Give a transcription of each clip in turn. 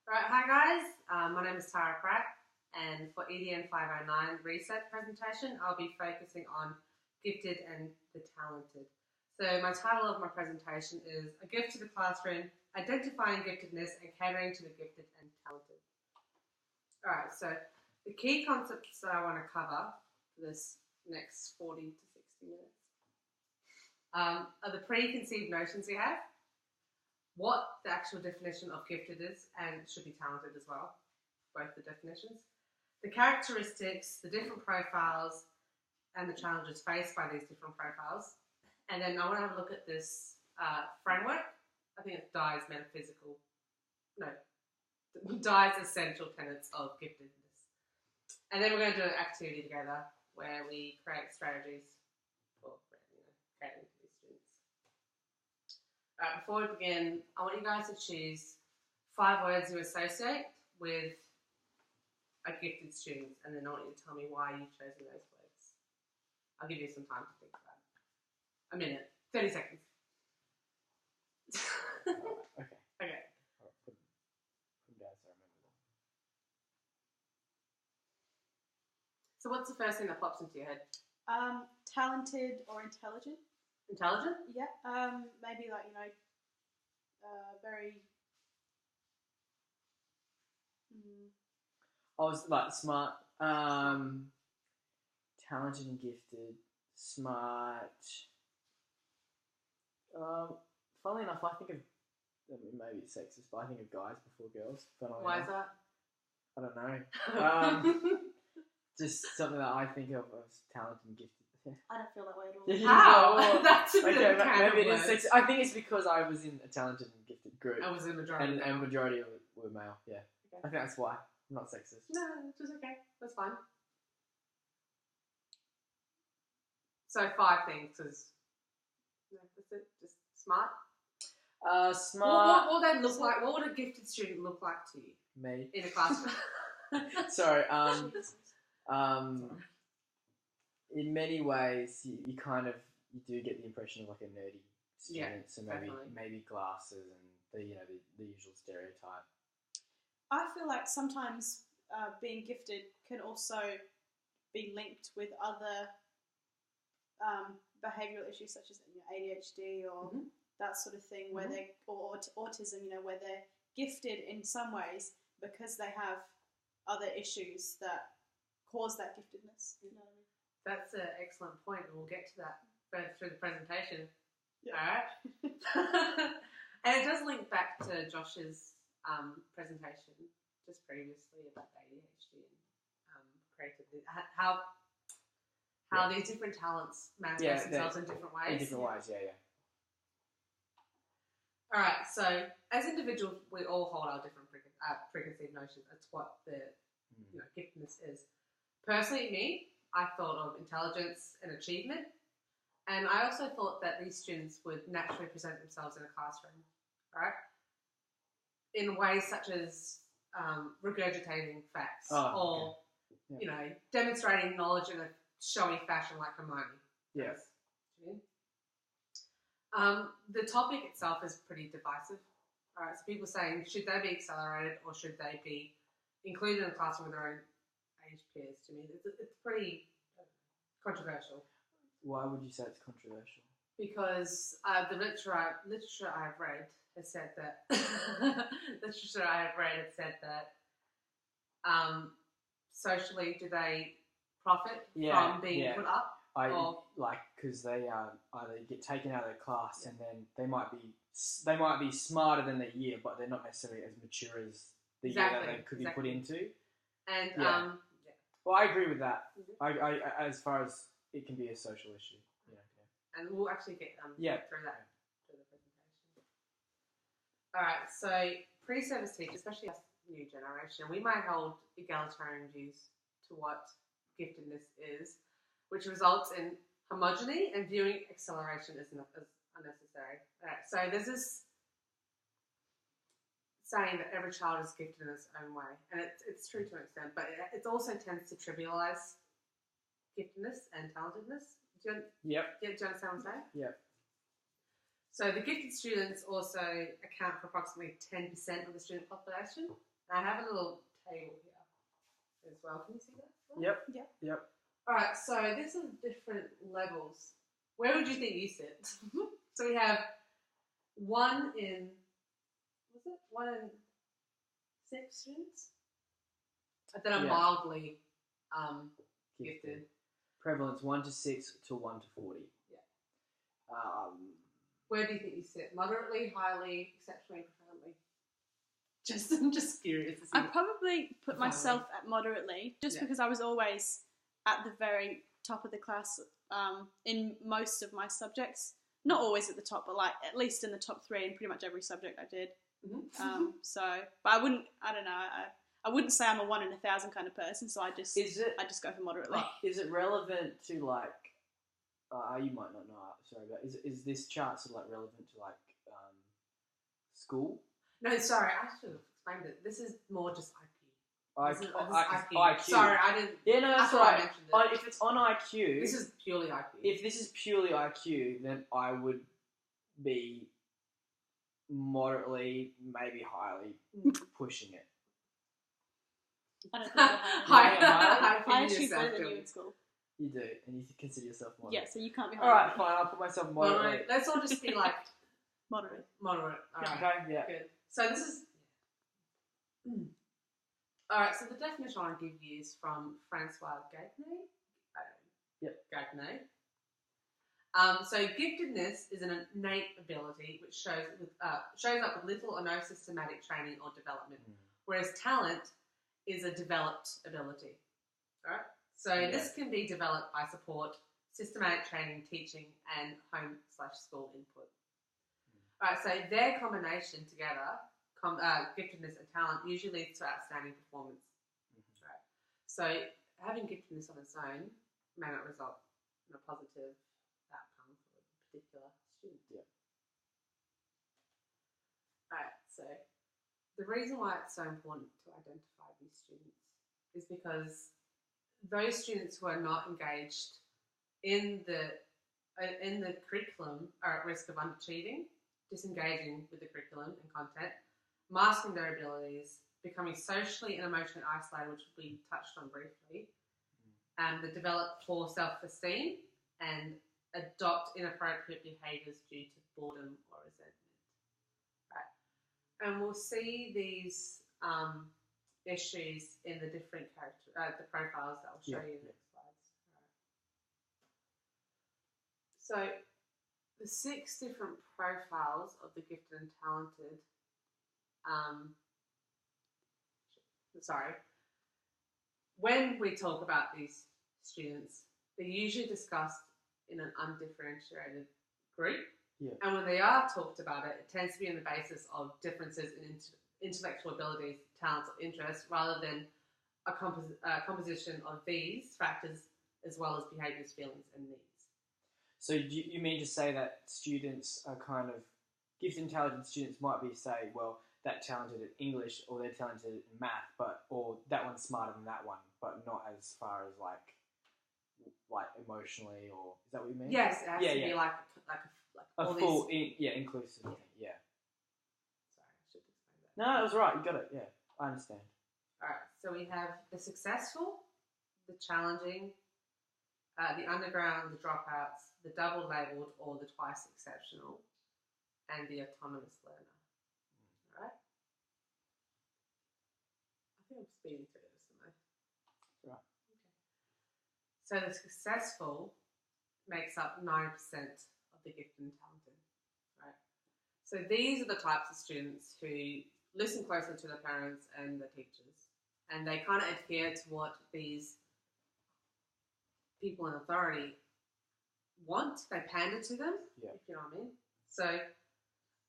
Right, hi guys, my name is Tara Pratt, and for EDN 509 research presentation, I'll be focusing on gifted and the talented. So my title of my presentation is A Gift to the Classroom, Identifying Giftedness and Catering to the Gifted and Talented. Alright, so the key concepts that I want to cover for this next 40 to 60 minutes are the preconceived notions you have, what the actual definition of gifted is, and should be talented as well, both the definitions, the characteristics, the different profiles, and the challenges faced by these different profiles. And then I want to have a look at this framework. I think it's Dye's essential tenets of giftedness. And then we're going to do an activity together where we create strategies for creating these students. Before we begin, I want you guys to choose 5 words you associate with a gifted student, and then I want you to tell me why you've chosen those words. I'll give you some time to think about it. A minute, 30 seconds. Okay. Okay. Put them down so I remember them. So what's the first thing that pops into your head? Talented or intelligent. Intelligent? Yeah. Maybe like, very. I was like smart, talented and gifted, smart. Funnily enough, I think of, maybe it's sexist, but I think of guys before girls. Why is that? I don't know. Just something that I think of as talented and gifted. I don't feel that way at all. How? That's a bit Okay, of a can maybe of it is worms. sexist. I think it's because I was in a talented and gifted group. I was in the majority. And majority of it were male, yeah. Okay. I think that's why. I'm not sexist. No, it's just okay. That's fine. So 5 things, because that's it. Just smart. Smart. What would they look like? What would a gifted student look like to you Me. in a classroom? Sorry. In many ways, you do get the impression of like a nerdy student. Yeah, so definitely. maybe glasses and the usual stereotype. I feel like sometimes being gifted can also be linked with other behavioural issues such as ADHD or that sort of thing, where they or autism. Where they're gifted in some ways because they have other issues that cause that giftedness. You know what I mean? That's an excellent point, and we'll get to that further through the presentation. Yeah. All right. And it does link back to Josh's presentation just previously about ADHD and creativity. How these different talents manifest themselves in different ways. In different ways, yeah. All right. So as individuals, we all hold our different preconceived notions. That's what the giftedness is. Personally, me, I thought of intelligence and achievement, and I also thought that these students would naturally present themselves in a classroom, right? In ways such as regurgitating facts demonstrating knowledge in a showy fashion like Hermione. Yes. The topic itself is pretty divisive. All right, so people saying, should they be accelerated or should they be included in a classroom with their own age peers? To me, it's pretty controversial. Why would you say it's controversial? Because the literature I've read has said that socially, do they profit from being put up? Because they either get taken out of the class and then they might be smarter than their year, but they're not necessarily as mature as the year that they could be put into. And well, I agree with that. I as far as it can be a social issue. And we'll actually get through that through the presentation. All right, so pre-service teachers, especially us new generation, we might hold egalitarian views to what giftedness is, which results in homogeny and viewing acceleration as unnecessary. All right, so there's this saying that every child is gifted in its own way, and it's true to an extent, but it also tends to trivialise giftedness and talentedness. Do you understand what I'm saying? Yep. So the gifted students also account for approximately 10% of the student population. And I have a little table here as well. Can you see that? Yep. All right, so this is different levels. Where would you think you sit? So we have 1 in 6 students? That are mildly gifted. Prevalence 1 to 6 to 1 to 40. Yeah. Where do you think you sit? Moderately, highly, exceptionally, profoundly? I'm just curious. I probably put myself at moderately, just because I was always at the very top of the class in most of my subjects. Not always at the top, but like at least in the top 3 in pretty much every subject I did. Mm-hmm. But I don't know. I wouldn't say I'm a 1 in 1,000 kind of person, so I just go for moderately. Is it relevant to like? You might not know. Sorry, but is this chart sort of like relevant to like school? No, sorry, I should have explained it. This is more just IQ. This is IQ. Sorry, I didn't. Yeah, no, that's right. If it's on IQ, this is purely IQ. If this is purely IQ, then I would be moderately, maybe highly pushing it. I don't think I actually better than you in school. You do, and you consider yourself moderate. Yeah, so you can't be high. Alright, fine, I'll put myself moderate. Let's all just be like... Moderate. Alright. Okay, yeah. Good. So this is... Alright, so the definition I want to give you is from Francois Gagné. Gagné. So giftedness is an innate ability which shows up with little or no systematic training or development, whereas talent is a developed ability. Alright? So this can be developed by support, systematic training, teaching, and home/school input. Alright, so their combination together, giftedness and talent, usually leads to outstanding performance. Right? So having giftedness on its own may not result in a positive outcome for a particular student. Yeah. Alright, so the reason why it's so important to identify these students is because those students who are not engaged in the curriculum are at risk of underachieving, disengaging with the curriculum and content, masking their abilities, becoming socially and emotionally isolated, which we touched on briefly, and they develop poor self-esteem and adopt inappropriate behaviours due to boredom or resentment. Right. And we'll see these issues in the different the profiles that I'll show you in the next slides. Right. So the 6 different profiles of the gifted and talented, when we talk about these students, they're usually discussed in an undifferentiated group. Yeah. And when they are talked about it tends to be on the basis of differences in intellectual abilities, talents, or interests, rather than a composition of these factors as well as behaviours, feelings, and needs. So you mean to say that students are kind of gifted and talented students might be say, well, that talented at English or they're talented in math, or that one's smarter than that one, but not as far as like emotionally, or is that what you mean? Yes, it has to be like a full inclusive thing. Yeah. Sorry, I should explain that. No, it was right. You got it. Yeah, I understand. All right. So we have the successful, the challenging, the underground, the dropouts, the double labelled or the twice exceptional, and the autonomous learner. All right. I think I'm speeding through this, am I? Right. Okay. So the successful makes up 9% of the gifted and talented. Right. So these are the types of students who listen closely to their parents and their teachers, and they kind of adhere to what these people in authority want. They pander to them, if you know what I mean. So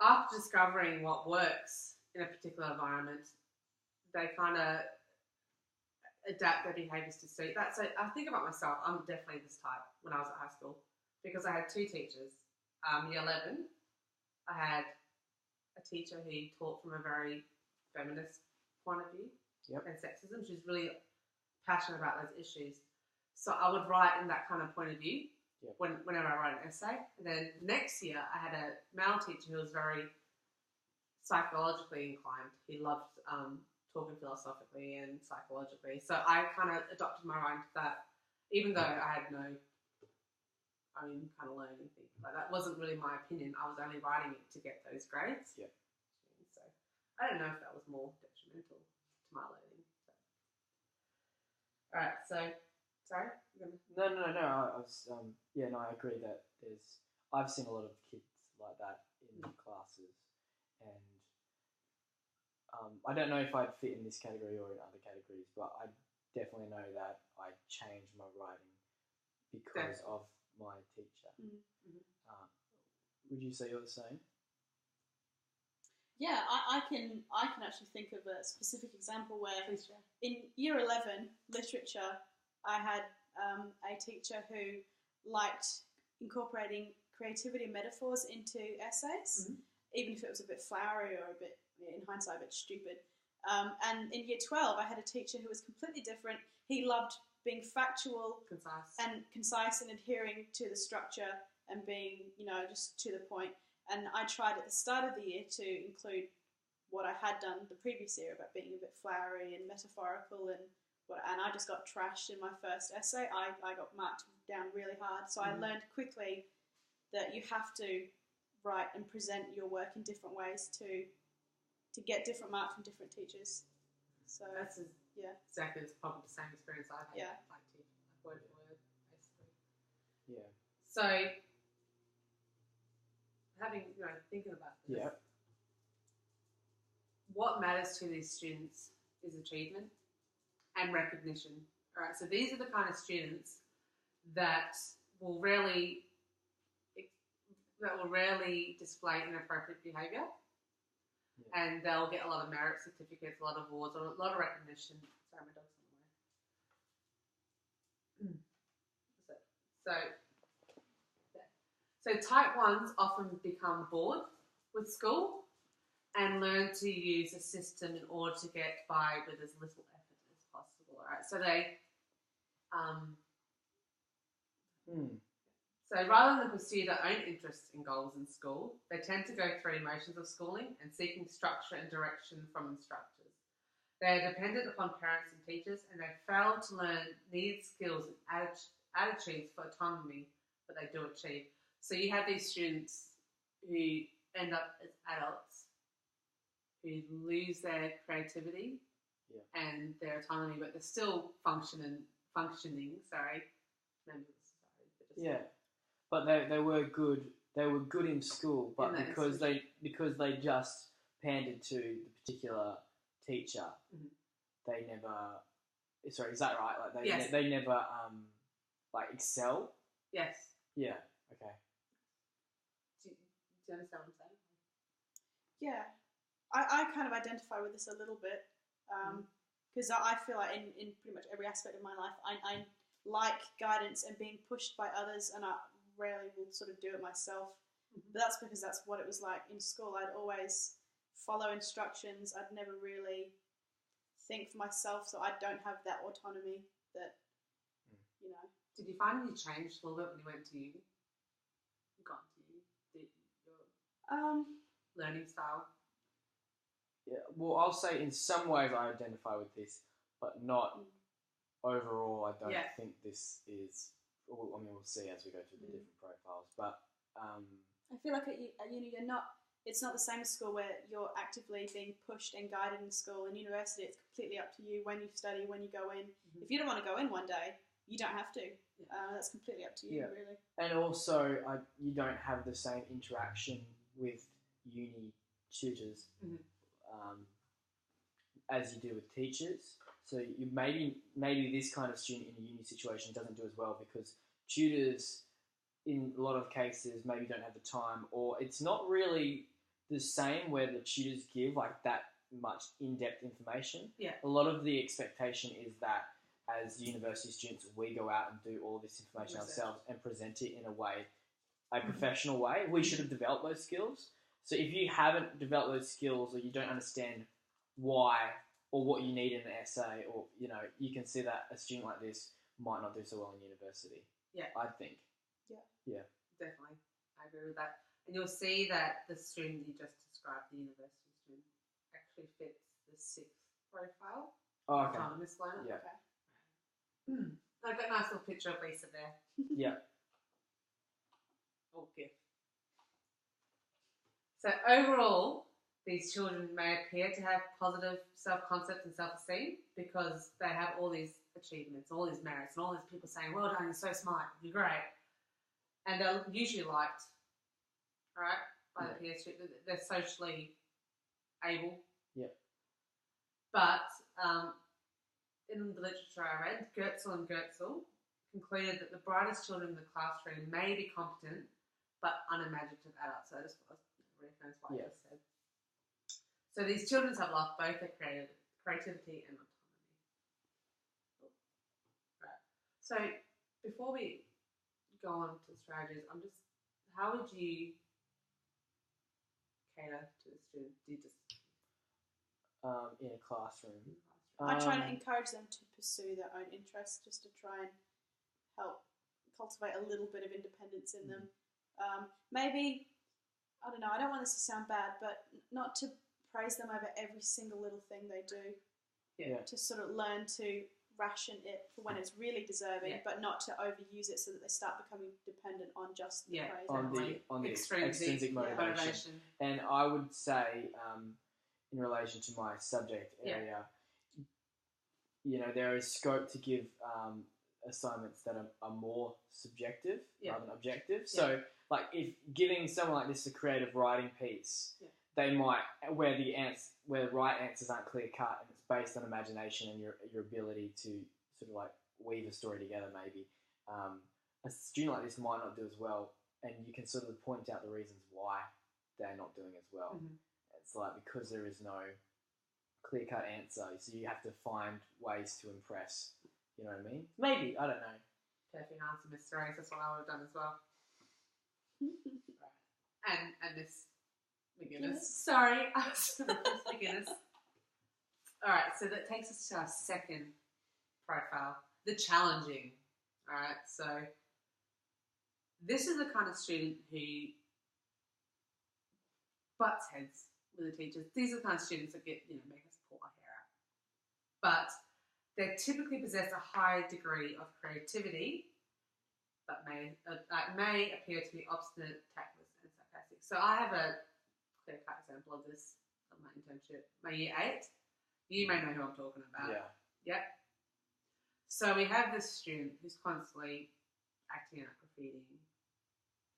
after discovering what works in a particular environment, they kind of adapt their behaviours to suit that. So I think about myself, I'm definitely this type when I was at high school, because I had 2 teachers. Year 11, I had a teacher who taught from a very feminist point of view and sexism. She was really passionate about those issues. So I would write in that kind of point of view whenever I write an essay. And then next year, I had a male teacher who was very psychologically inclined. He loved talking philosophically and psychologically. So I kind of adopted my writing to that, even though I had no, kind of learn anything. Like that wasn't really my opinion. I was only writing it to get those grades. Yeah. So I don't know if that was more detrimental to my learning. So. All right. So sorry. No. I was, I agree that I've seen a lot of kids like that in classes, and I don't know if I'd fit in this category or in other categories, but I definitely know that I changed my writing because of my teacher. Mm-hmm. Would you say you're the same? Yeah, I can actually think of a specific example where in year 11 literature, I had a teacher who liked incorporating creativity and metaphors into essays, even if it was a bit flowery or a bit, in hindsight, a bit stupid. And in year 12, I had a teacher who was completely different. He loved being factual, concise and adhering to the structure and being, just to the point. And I tried at the start of the year to include what I had done the previous year about being a bit flowery and metaphorical, and I just got trashed in my first essay. I got marked down really hard. So I learned quickly that you have to write and present your work in different ways to get different marks from different teachers. So that's exactly probably the same experience I've had. Yeah. Like word for word, basically. Yeah. So thinking about this. Yeah. What matters to these students is achievement and recognition. All right, so these are the kind of students that will rarely display inappropriate behaviour, and they'll get a lot of merit certificates, a lot of awards, a lot of recognition. Sorry, my dog's on the way. So type 1s often become bored with school and learn to use a system in order to get by with as little effort as possible. All right, so they, so rather than pursue their own interests and goals in school, they tend to go through emotions of schooling and seeking structure and direction from instructors. They are dependent upon parents and teachers, and they fail to learn needed skills and attitudes for autonomy, but they do achieve. So you have these students who end up as adults who lose their creativity and their autonomy, but they're still functioning. But they were good. They were good in school, but because they just pandered to the particular teacher, they never. Sorry, is that right? Like they never excel. Yes. Yeah. Okay. Do you understand what I'm saying? Yeah, I kind of identify with this a little bit because I feel like in pretty much every aspect of my life, I like guidance and being pushed by others, and I rarely will sort of do it myself. But that's because that's what it was like in school. I'd always follow instructions. I'd never really think for myself, so I don't have that autonomy that, Did you find you changed a little bit when you went to uni? Got to uni? Your learning style? Yeah, well, I'll say in some ways I identify with this, but not overall. I don't think this is. I mean, we'll see as we go through the different profiles. But I feel like at uni, it's not the same as school where you're actively being pushed and guided in school. In university, it's completely up to you when you study, when you go in. If you don't want to go in one day, you don't have to. That's completely up to you, really. And also, you don't have the same interaction with uni tutors as you do with teachers. So you maybe this kind of student in a uni situation doesn't do as well because tutors, in a lot of cases, maybe don't have the time, or it's not really the same where the tutors give like that much in-depth information. Yeah. A lot of the expectation is that as university students, we go out and do all this information ourselves and present it in a professional way. We should have developed those skills. So if you haven't developed those skills, or you don't understand why or what you need in an essay, or you can see that a student like this might not do so well in university. Yeah, I think. Yeah, definitely, I agree with that. And you'll see that the student you just described, the university student, actually fits the 6th profile. Oh, okay. Miss Lona. Yeah. Okay. I've got a nice little picture of Lisa there. Yeah. Oh, gift. So overall, these children may appear to have positive self-concept and self-esteem because they have all these achievements, all these merits, and all these people saying, well done, you're so smart, you're great. And they're usually liked, right, by the peers. They're socially able. Yeah. But in the literature I read, Goetzel and Goetzel concluded that the brightest children in the classroom may be competent but unimaginative adults. So I just reference what I just said. So these children have lost both their creativity and autonomy. Right. So before we go on to strategies, how would you cater to the student? Do you just In a classroom. I try to encourage them to pursue their own interests, just to try and help cultivate a little bit of independence in them. Maybe, I don't know, I don't want this to sound bad, but not to praise them over every single little thing they do. Yeah. To sort of learn to ration it for when it's really deserving, but not to overuse it so that they start becoming dependent on just the praise. On the extrinsic motivation. And I would say, in relation to my subject area, there is scope to give assignments that are more subjective rather than objective. So, like, if giving someone like this a creative writing piece, they might, where the right answers aren't clear cut and it's based on imagination and your ability to sort of like weave a story together, maybe a student like this might not do as well, and you can sort of point out the reasons why they're not doing as well. Mm-hmm. It's like because there is no clear-cut answer, so you have to find ways to impress. You know what I mean? Maybe, I don't know. Perfect answer, Miss Rose. That's what I would have done as well. Right. And Miss McGuinness. Sorry, I was Miss McGuinness. All right, so that takes us to our second profile, the challenging. All right, so this is the kind of student who butts heads with the teachers. These are the kind of students that make us pull our hair out. But they typically possess a high degree of creativity, but may appear to be obstinate, tactless, and sarcastic. So I have a clear-cut example of this on my internship, my year 8. You may know who I'm talking about. Yeah. Yep. So we have this student who's constantly acting out graffiti,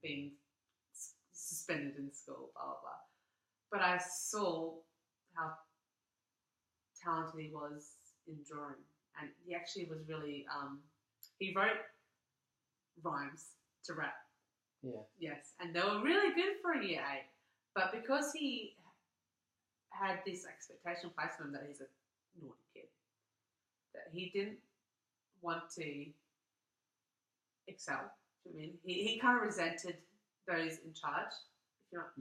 being suspended in school, blah, blah, blah. But I saw how talented he was in drawing. And he actually was really, he wrote rhymes to rap. Yeah. Yes, and they were really good for a year 8. But because he had this expectation placed on him that he's a naughty kid, that he didn't want to excel. Do you know what I mean? He kind of resented those in charge. If you're not,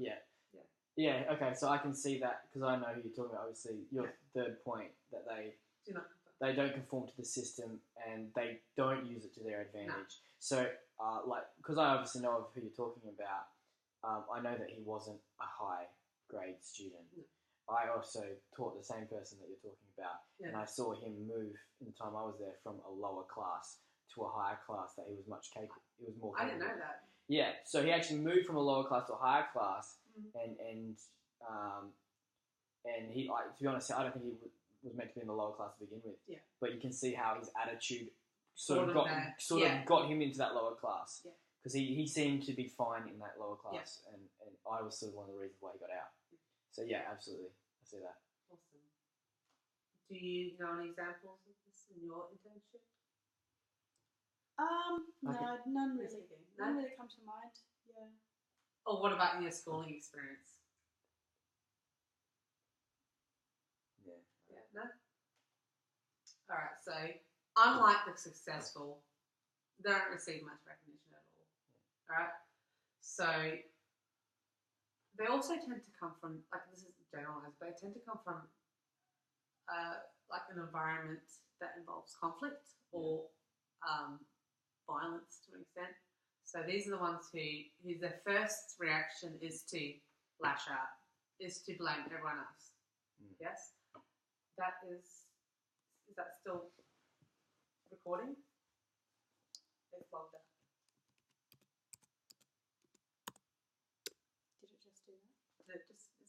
Yeah, okay, so I can see that because I know who you're talking about. Obviously, your third point that they don't conform to the system and they don't use it to their advantage. No. So, because I obviously know of who you're talking about, I know that he wasn't a high grade student. No. I also taught the same person that you're talking about, and I saw him move in the time I was there from a lower class to a higher class that he was much capable. He was more capable. I didn't know that. Yeah, so he actually moved from a lower class to a higher class, and he, like, to be honest, I don't think he was meant to be in the lower class to begin with. Yeah. But you can see how his attitude sort of got him into that lower class. Yeah. Because he seemed to be fine in that lower class, and I was sort of one of the reasons why he got out. So yeah, absolutely, I see that. Awesome. Do you know any examples of this in your internship? No, none really. None really come to mind. Yeah. Or what about in your schooling experience? Yeah. No. All right. So unlike the successful, they don't receive much recognition at all. All right. So they also tend to come from, like, this is generalized, but they tend to come from like an environment that involves conflict or violence to an extent. So these are the ones whose their first reaction is to lash out, is to blame everyone else. Yes? That is that still recording? It's logged out. Did it just do that? Is